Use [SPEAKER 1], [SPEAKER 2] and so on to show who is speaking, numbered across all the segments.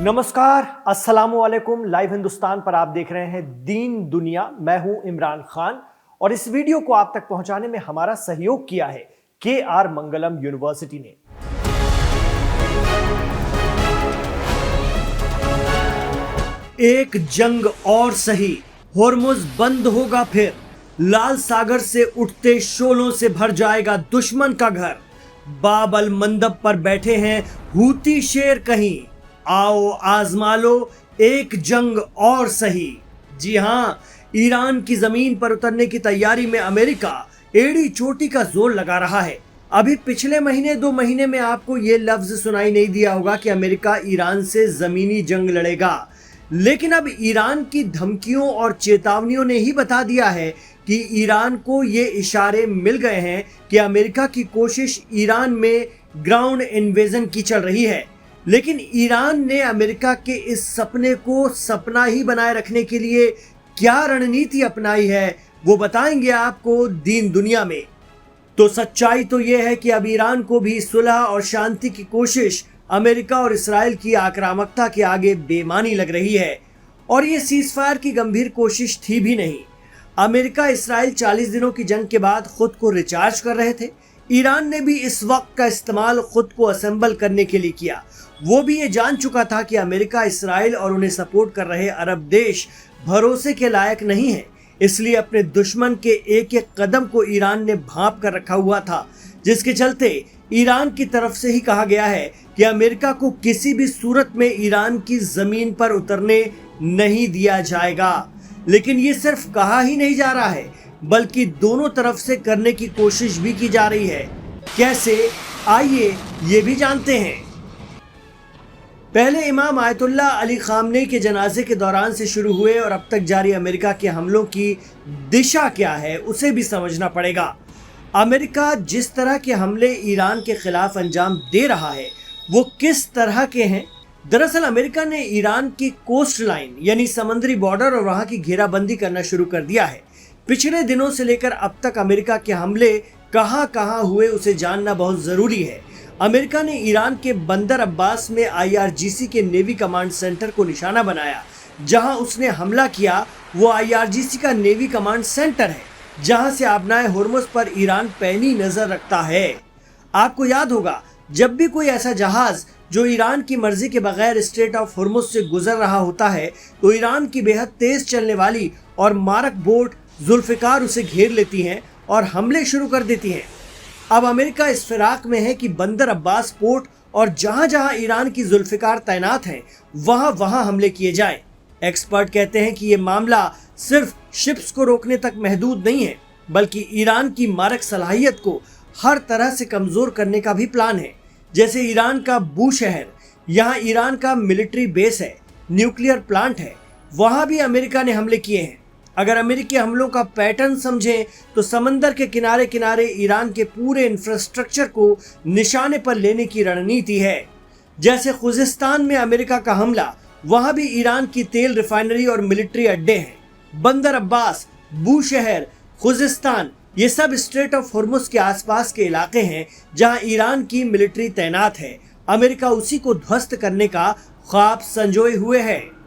[SPEAKER 1] नमस्कार, अस्सलामु अलैकुम। लाइव हिंदुस्तान पर आप देख रहे हैं दीन दुनिया। मैं हूं इमरान खान और इस वीडियो को आप तक पहुंचाने में हमारा सहयोग किया है KR मंगलम यूनिवर्सिटी ने। एक जंग और सही, होर्मुज बंद होगा फिर, लाल सागर से उठते शोलों से भर जाएगा दुश्मन का घर। बाब अल मंदब पर बैठे हैं हूती शेर कहीं, आओ आजमा लो एक जंग और सही। जी हां, ईरान की जमीन पर उतरने की तैयारी में अमेरिका एड़ी चोटी का जोर लगा रहा है। अभी पिछले महीने 2 महीने में आपको ये लफ्ज सुनाई नहीं दिया होगा कि अमेरिका ईरान से जमीनी जंग लड़ेगा, लेकिन अब ईरान की धमकियों और चेतावनियों ने ही बता दिया है कि ईरान को ये इशारे मिल गए हैं कि अमेरिका की कोशिश ईरान में ग्राउंड इन्वेजन की चल रही है। लेकिन ईरान ने अमेरिका के इस सपने को सपना ही बनाए रखने के लिए क्या रणनीति अपनाई है, वो बताएंगे आपको दीन दुनिया में। तो सच्चाई तो ये है कि अब ईरान को भी सुलह और शांति की कोशिश अमेरिका और इस्राएल की आक्रामकता के आगे बेमानी लग रही है, और ये सीजफायर की गंभीर कोशिश थी भी नहीं। अमेरिका इस्राएल 40 दिनों की जंग के बाद खुद को रिचार्ज कर रहे थे। ईरान ने भी इस वक्त का इस्तेमाल खुद को असेंबल करने के लिए किया। वो भी ये जान चुका था कि अमेरिका, इस्राएल और उन्हें सपोर्ट कर रहे अरब देश भरोसे के लायक नहीं है, इसलिए अपने दुश्मन के एक एक कदम को ईरान ने भांप कर रखा हुआ था, जिसके चलते ईरान की तरफ से ही कहा गया है कि अमेरिका को किसी भी सूरत में ईरान की जमीन पर उतरने नहीं दिया जाएगा। लेकिन ये सिर्फ कहा ही नहीं जा रहा है, बल्कि दोनों तरफ से करने की कोशिश भी की जा रही है। कैसे, आइए ये भी जानते हैं। पहले इमाम आयतुल्लाह अली खामनेई के जनाजे के दौरान से शुरू हुए और अब तक जारी अमेरिका के हमलों की दिशा क्या है, उसे भी समझना पड़ेगा। अमेरिका जिस तरह के हमले ईरान के खिलाफ अंजाम दे रहा है, वो किस तरह के हैं? दरअसल अमेरिका ने ईरान की कोस्ट लाइन यानी समुद्री बॉर्डर और वहां की घेराबंदी करना शुरू कर दिया है। पिछले दिनों से लेकर अब तक अमेरिका के हमले कहां कहां हुए, उसे जानना बहुत जरूरी है। अमेरिका ने ईरान के बंदर अब्बास में IRGC के नेवी कमांड सेंटर को निशाना बनाया। जहां उसने हमला किया वो IRGC का नेवी कमांड सेंटर है, जहां से आबनाए होर्मुज पर ईरान पैनी नजर रखता है। आपको याद होगा, जब भी कोई ऐसा जहाज जो ईरान की मर्जी के बगैर स्ट्रेट ऑफ होर्मुज से गुजर रहा होता है, तो ईरान की बेहद तेज चलने वाली और मारक बोट जुल्फिकार उसे घेर लेती हैं और हमले शुरू कर देती हैं। अब अमेरिका इस फिराक में है कि बंदर अब्बास पोर्ट और जहां जहां ईरान की जुल्फिकार तैनात हैं, वहां वहां हमले किए जाएं। एक्सपर्ट कहते हैं कि ये मामला सिर्फ शिप्स को रोकने तक महदूद नहीं है, बल्कि ईरान की मारक सलाहियत को हर तरह से कमजोर करने का भी प्लान है। जैसे ईरान का बूशहर, यहाँ ईरान का मिलिट्री बेस है, न्यूक्लियर प्लांट है, वहां भी अमेरिका ने हमले किए हैं। अगर अमेरिकी हमलों का पैटर्न समझें तो समंदर के किनारे किनारे ईरान के पूरे इंफ्रास्ट्रक्चर को निशाने पर लेने की रणनीति है। जैसे खुजिस्तान में अमेरिका का हमला, वहां भी ईरान की तेल रिफाइनरी और मिलिट्री अड्डे हैं। बंदर अब्बास, बूशहर, खुजिस्तान, ये सब स्ट्रेट ऑफ होर्मुज के आसपास के इलाके हैं जहां ईरान की मिलिट्री तैनात है। अमेरिका उसी को ध्वस्त करने का ख्वाब संजोए हुए है।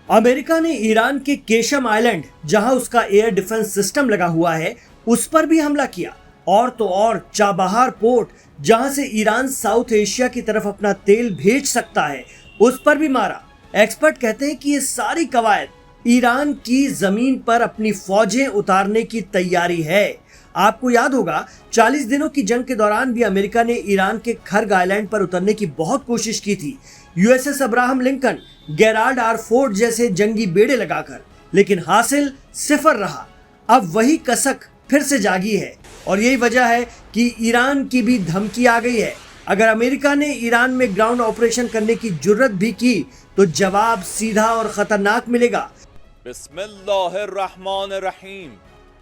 [SPEAKER 1] अमेरिका ने ईरान के केशम आइलैंड, जहां उसका एयर डिफेंस सिस्टम लगा हुआ है, उस पर भी हमला किया। और तो और चाबहार पोर्ट, जहां से ईरान साउथ एशिया की तरफ अपना तेल भेज सकता है, उस पर भी मारा। एक्सपर्ट कहते हैं कि ये सारी कवायद ईरान की जमीन पर अपनी फौजें उतारने की तैयारी है। आपको याद होगा, 40 दिनों की जंग के दौरान भी अमेरिका ने ईरान के खर्ग आइलैंड पर उतरने की बहुत कोशिश की थी, USS Abraham Lincoln, Gerald R Ford जैसे जंगी बेड़े लगाकर, लेकिन हासिल सिफर रहा। अब वही कसक फिर से जागी है, और यही वजह है कि ईरान की भी धमकी आ गई है। अगर अमेरिका ने ईरान में ग्राउंड ऑपरेशन करने की जुर्रत भी की तो जवाब सीधा और खतरनाक मिलेगा।
[SPEAKER 2] बिस्मिल्लाहिर्रहमानिर्रहीम।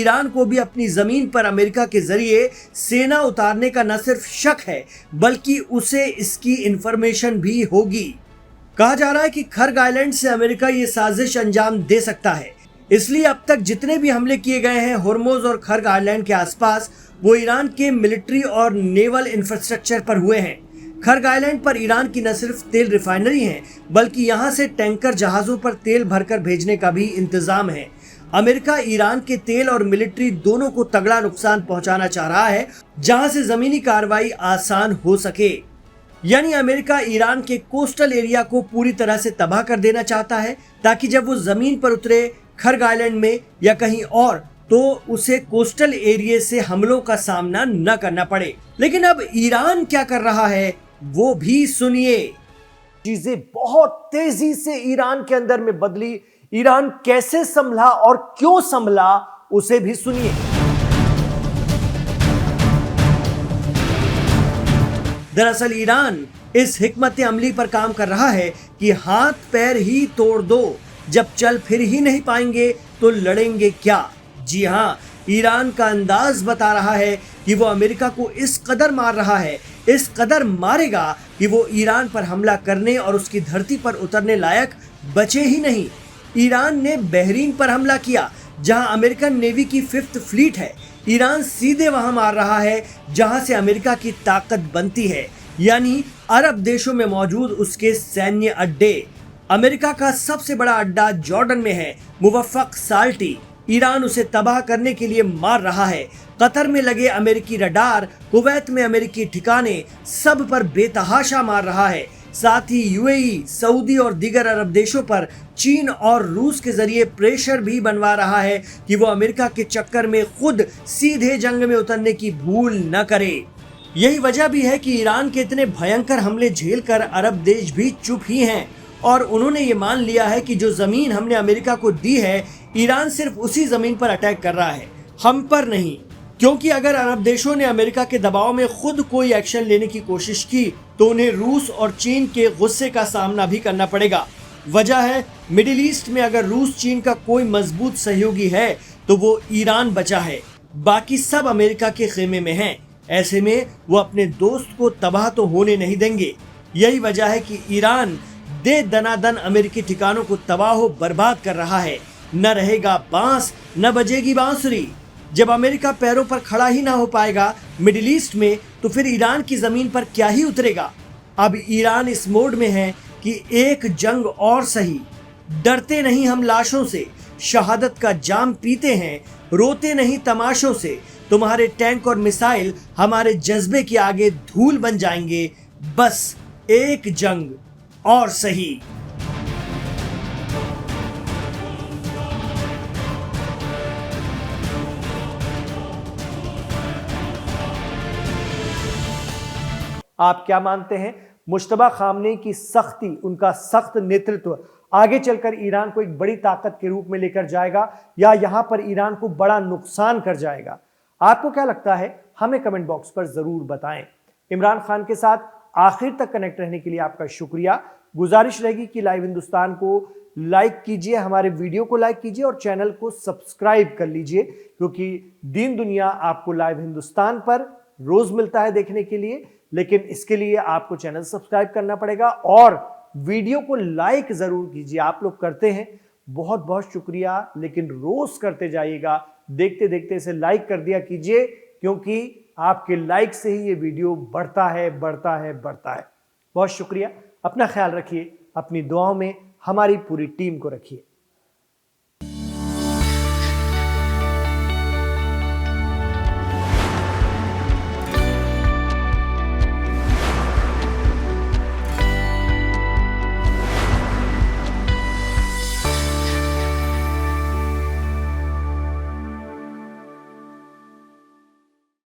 [SPEAKER 1] ईरान को भी अपनी जमीन पर अमेरिका के जरिए सेना उतारने का न सिर्फ शक है, बल्कि उसे इसकी इंफॉर्मेशन भी होगी। कहा जा रहा है कि खर्ग आइलैंड से अमेरिका ये साजिश अंजाम दे सकता है। इसलिए अब तक जितने भी हमले किए गए हैं होर्मुज और खर्ग आइलैंड के आसपास, वो ईरान के मिलिट्री और नेवल इंफ्रास्ट्रक्चर पर हुए हैं। खर्ग आइलैंड पर ईरान की न सिर्फ तेल रिफाइनरी है, बल्कि यहां से टैंकर जहाजों पर तेल भरकर भेजने का भी इंतजाम है। अमेरिका ईरान के तेल और मिलिट्री दोनों को तगड़ा नुकसान पहुंचाना चाह रहा है, जहां से जमीनी कार्रवाई आसान हो सके। यानी अमेरिका ईरान के कोस्टल एरिया को पूरी तरह से तबाह कर देना चाहता है, ताकि जब वो जमीन पर उतरे खर्ग आइलैंड में या कहीं और, तो उसे कोस्टल एरिया से हमलों का सामना न करना पड़े। लेकिन अब ईरान क्या कर रहा है वो भी सुनिए। चीजें बहुत तेजी से ईरान के अंदर में बदली। ईरान कैसे संभला और क्यों संभला, उसे भी सुनिए। दरअसल ईरान इस हिकमत अमली पर काम कर रहा है कि हाथ पैर ही तोड़ दो, जब चल फिर ही नहीं पाएंगे तो लड़ेंगे क्या। जी हाँ, ईरान का अंदाज बता रहा है कि वो अमेरिका को इस कदर मार रहा है, इस कदर मारेगा कि वो ईरान पर हमला करने और उसकी धरती पर उतरने लायक बचे ही नहीं। ईरान ने बहरीन पर हमला किया, जहां अमेरिकन नेवी की 5th फ्लीट है। ईरान सीधे वहां मार रहा है जहां से अमेरिका की ताकत बनती है, यानी अरब देशों में मौजूद उसके सैन्य अड्डे। अमेरिका का सबसे बड़ा अड्डा जॉर्डन में है, मुवफ़्फ़क़ साल्टी। ईरान उसे तबाह करने के लिए मार रहा है। कतर में लगे अमेरिकी रडार, कुवैत में अमेरिकी ठिकाने, सब पर बेतहाशा मार रहा है। साथ ही यूएई, सऊदी और दीगर अरब देशों पर चीन और रूस के जरिए प्रेशर भी बनवा रहा है कि वो अमेरिका के चक्कर में खुद सीधे जंग में उतरने की भूल न करे। यही वजह भी है कि ईरान के इतने भयंकर हमले झेलकर अरब देश भी चुप ही हैं और उन्होंने ये मान लिया है कि जो जमीन हमने अमेरिका को दी है, ईरान सिर्फ उसी जमीन पर अटैक कर रहा है, हम पर नहीं। क्योंकि अगर अरब देशों ने अमेरिका के दबाव में खुद कोई एक्शन लेने की कोशिश की तो उन्हें रूस और चीन के गुस्से का सामना भी करना पड़ेगा। वजह है, मिडिल ईस्ट में अगर रूस चीन का कोई मजबूत सहयोगी है तो वो ईरान बचा है, बाकी सब अमेरिका के खेमे में हैं। ऐसे में वो अपने दोस्त को तबाह तो होने नहीं देंगे। यही वजह है कि ईरान दे दनादन अमेरिकी ठिकानों को तबाह बर्बाद कर रहा है। न रहेगा बांस, न बजेगी बांसुरी। जब अमेरिका पैरों पर खड़ा ही ना हो पाएगा मिडिल ईस्ट में, तो फिर ईरान की जमीन पर क्या ही उतरेगा। अब ईरान इस मोड में है कि एक जंग और सही। डरते नहीं हम लाशों से, शहादत का जाम पीते हैं, रोते नहीं तमाशों से। तुम्हारे टैंक और मिसाइल हमारे जज्बे के आगे धूल बन जाएंगे। बस एक जंग और सही। आप क्या मानते हैं? मुश्तबा खामनेई की सख्ती, उनका सख्त नेतृत्व आगे चलकर ईरान को एक बड़ी ताकत के रूप में लेकर जाएगा या यहां पर ईरान को बड़ा नुकसान कर जाएगा? आपको क्या लगता है? हमें कमेंट बॉक्स पर जरूर बताएं। इमरान खान के साथ आखिर तक कनेक्ट रहने के लिए आपका शुक्रिया। गुजारिश रहेगी कि लाइव हिंदुस्तान को लाइक कीजिए, हमारे वीडियो को लाइक कीजिए और चैनल को सब्सक्राइब कर लीजिए, क्योंकि दीन दुनिया आपको लाइव हिंदुस्तान पर रोज मिलता है देखने के लिए। लेकिन इसके लिए आपको चैनल सब्सक्राइब करना पड़ेगा और वीडियो को लाइक जरूर कीजिए। आप लोग करते हैं, बहुत बहुत शुक्रिया, लेकिन रोज करते जाइएगा। देखते देखते इसे लाइक कर दिया कीजिए, क्योंकि आपके लाइक से ही ये वीडियो बढ़ता है बढ़ता है बढ़ता है। बहुत शुक्रिया। अपना ख्याल रखिए, अपनी दुआओं में हमारी पूरी टीम को रखिए।